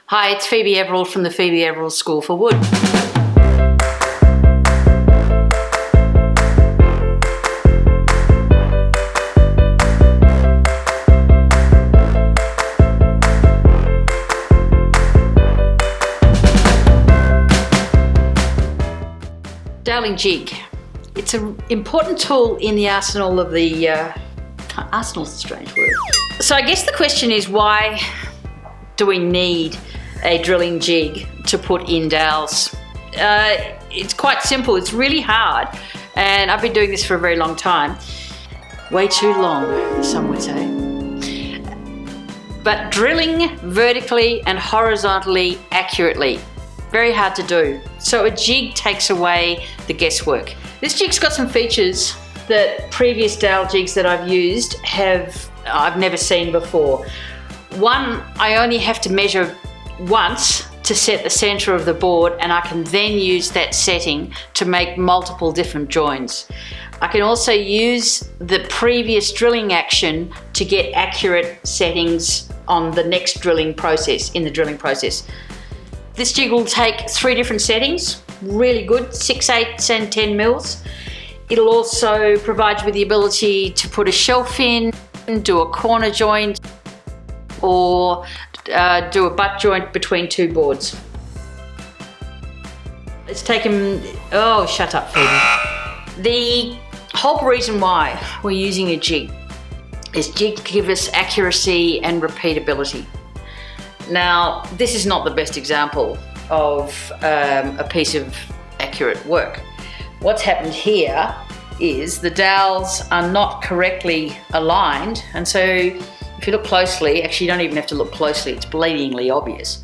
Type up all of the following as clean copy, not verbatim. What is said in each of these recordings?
Hi, it's Phoebe Everill from the Phoebe Everill School for Wood. Dowelling jig. It's an important tool in the arsenal of the, arsenal's a strange word. So I guess the question is, why do we need a drilling jig to put in dowels? It's quite simple. It's really hard, and I've been doing this for a very long time. Way too long, some would say. But drilling vertically and horizontally accurately, very hard to do. So a jig takes away the guesswork. This jig's got some features that previous dowel jigs that I've used I've never seen before. One, I only have to measure once to set the center of the board, and I can then use that setting to make multiple different joins. I can also use the previous drilling action to get accurate settings on the next drilling process, in the drilling process. This jig will take 3 different settings, really good, 6, 8 and 10 mils. It'll also provide you with the ability to put a shelf in, do a corner joint, or do a butt joint between 2 boards. It's taken, oh, shut up, Phoebe. The whole reason why we're using a jig is jig to give us accuracy and repeatability. Now, this is not the best example of a piece of accurate work. What's happened here is the dowels are not correctly aligned, and so if you look closely, actually you don't even have to look closely, it's bleedingly obvious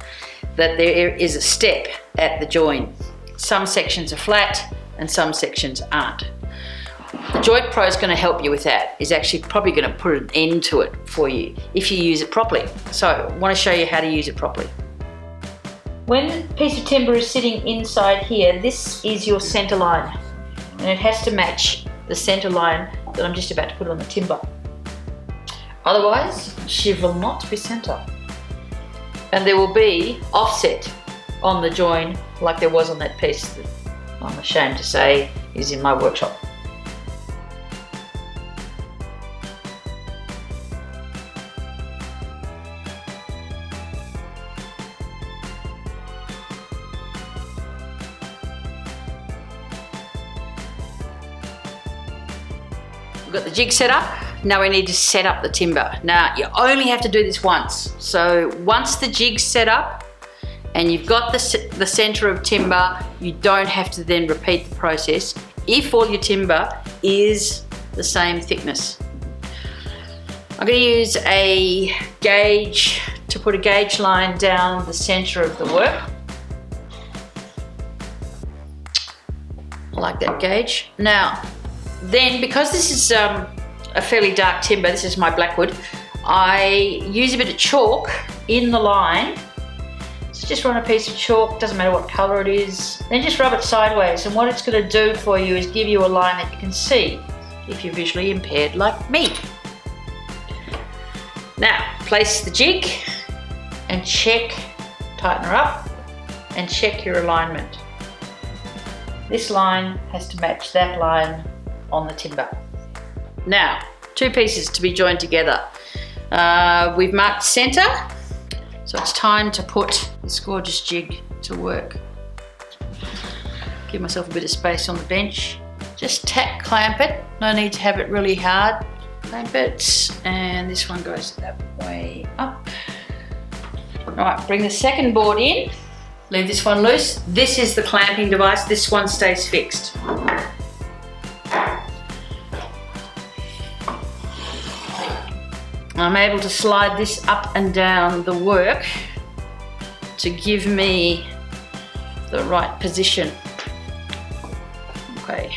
that there is a step at the join. Some sections are flat and some sections aren't. The JointPro is going to help you with that. Is actually probably going to put an end to it for you if you use it properly. So I want to show you how to use it properly. When the piece of timber is sitting inside here, this is your center line, and it has to match the center line that I'm just about to put on the timber. Otherwise, she will not be center. And there will be offset on the join like there was on that piece that I'm ashamed to say is in my workshop. We've got the jig set up. Now we need to set up the timber. Now you only have to do this once. So once the jig's set up and you've got the center of timber, you don't have to then repeat the process if all your timber is the same thickness. I'm going to use a gauge to put a gauge line down the center of the work. I like that gauge. Now, then, because this is a fairly dark timber, this is my blackwood, I use a bit of chalk in the line. So just run a piece of chalk, doesn't matter what color it is, then just rub it sideways, and what it's going to do for you is give you a line that you can see if you're visually impaired like me. Now, place the jig and check, tighten her up and check your alignment. This line has to match that line on the timber. Now, 2 pieces to be joined together. We've marked center, so it's time to put this gorgeous jig to work. Give myself a bit of space on the bench. Just tack clamp it, no need to have it really hard. Clamp it, and this one goes that way up. Right, bring the second board in, leave this one loose. This is the clamping device, this one stays fixed. I'm able to slide this up and down the work to give me the right position. Okay.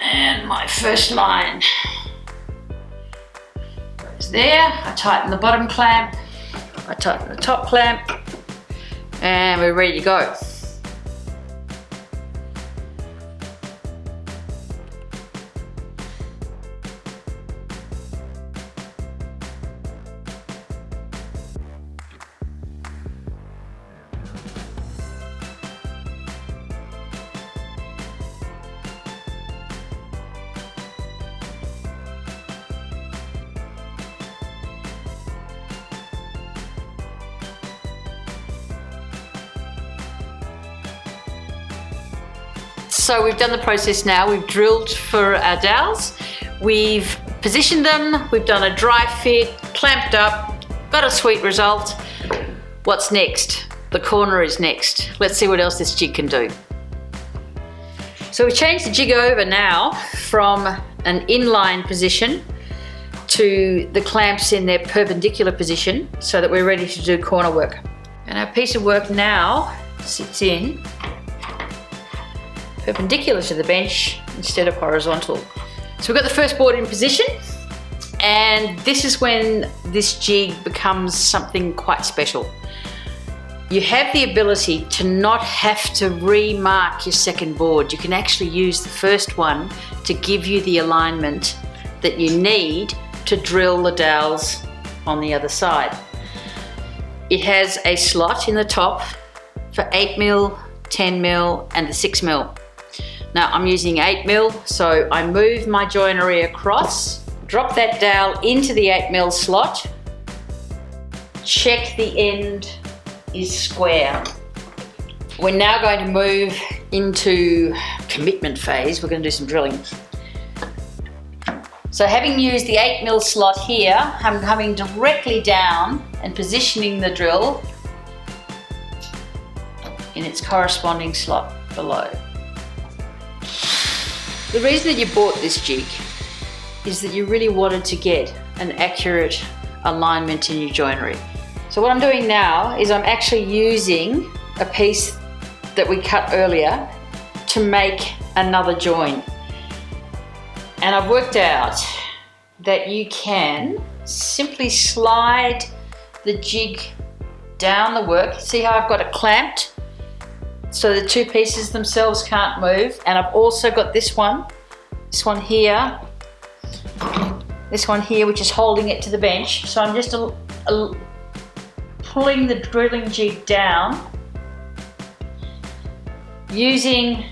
And my first line goes there. I tighten the bottom clamp, I tighten the top clamp, and we're ready to go. So we've done the process now. We've drilled for our dowels. We've positioned them. We've done a dry fit, clamped up, got a sweet result. What's next? The corner is next. Let's see what else this jig can do. So we changed the jig over now from an inline position to the clamps in their perpendicular position so that we're ready to do corner work. And our piece of work now sits in perpendicular to the bench instead of horizontal. So we've got the first board in position, and this is when this jig becomes something quite special. You have the ability to not have to remark your second board. You can actually use the first one to give you the alignment that you need to drill the dowels on the other side. It has a slot in the top for 8mm, 10mm and the 6mm. Now I'm using 8mm, so I move my joinery across, drop that dowel into the 8mm slot, check the end is square. We're now going to move into commitment phase. We're going to do some drilling. So having used the 8mm slot here, I'm coming directly down and positioning the drill in its corresponding slot below. The reason that you bought this jig is that you really wanted to get an accurate alignment in your joinery. So what I'm doing now is I'm actually using a piece that we cut earlier to make another join. And I've worked out that you can simply slide the jig down the work. See how I've got it clamped so the two pieces themselves can't move, and I've also got this one here, which is holding it to the bench. So I'm just pulling the drilling jig down using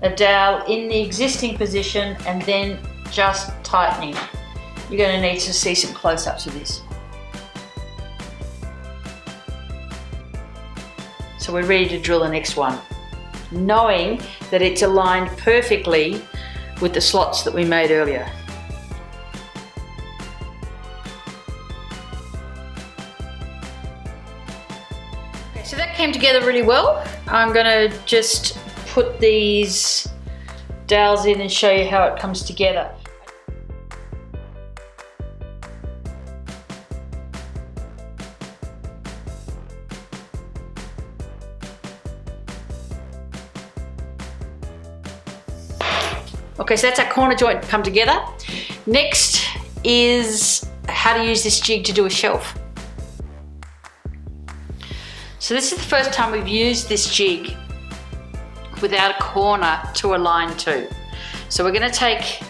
a dowel in the existing position and then just tightening. You're going to need to see some close-ups of this. So we're ready to drill the next one, knowing that it's aligned perfectly with the slots that we made earlier. Okay, so that came together really well. I'm going to just put these dowels in and show you how it comes together. Okay, so that's our corner joint come together. Next is how to use this jig to do a shelf. So this is the first time we've used this jig without a corner to align to. So we're going to take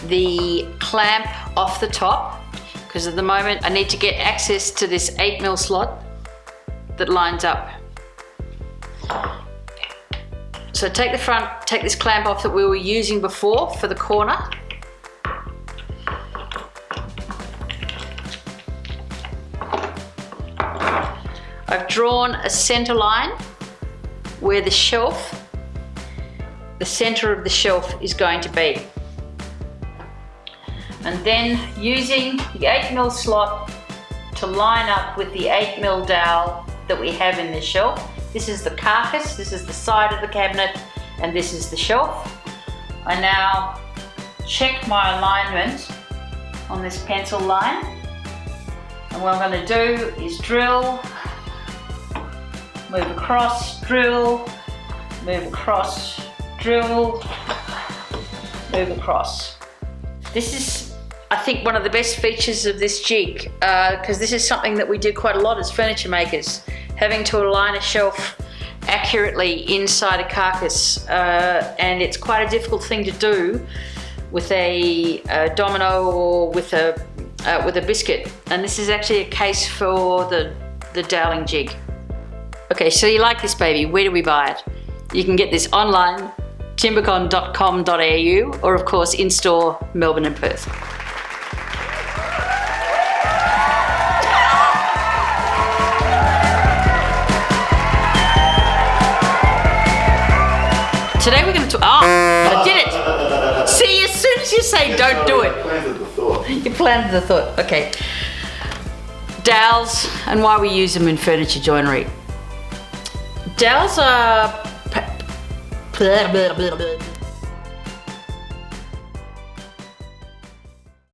the clamp off the top, because at the moment I need to get access to this 8mm slot that lines up. So take this clamp off that we were using before for the corner. I've drawn a center line where the center of the shelf is going to be. And then using the 8mm slot to line up with the 8mm dowel that we have in the shelf. This is the carcass, this is the side of the cabinet, and this is the shelf. I now check my alignment on this pencil line. And what I'm going to do is drill, move across, drill, move across, drill, move across. This is, I think, one of the best features of this jig, because this is something that we do quite a lot as furniture makers, having to align a shelf accurately inside a carcass, and it's quite a difficult thing to do with a domino or with a biscuit. And this is actually a case for the Dowelling jig. Okay, so you like this baby? Where do we buy it? You can get this online, timbecon.com.au, or of course in store, Melbourne and Perth. to, I did it. See, as soon as you say don't do it. Planted the thought. You planted the thought, okay. Dowels and why we use them in furniture joinery. Dowels are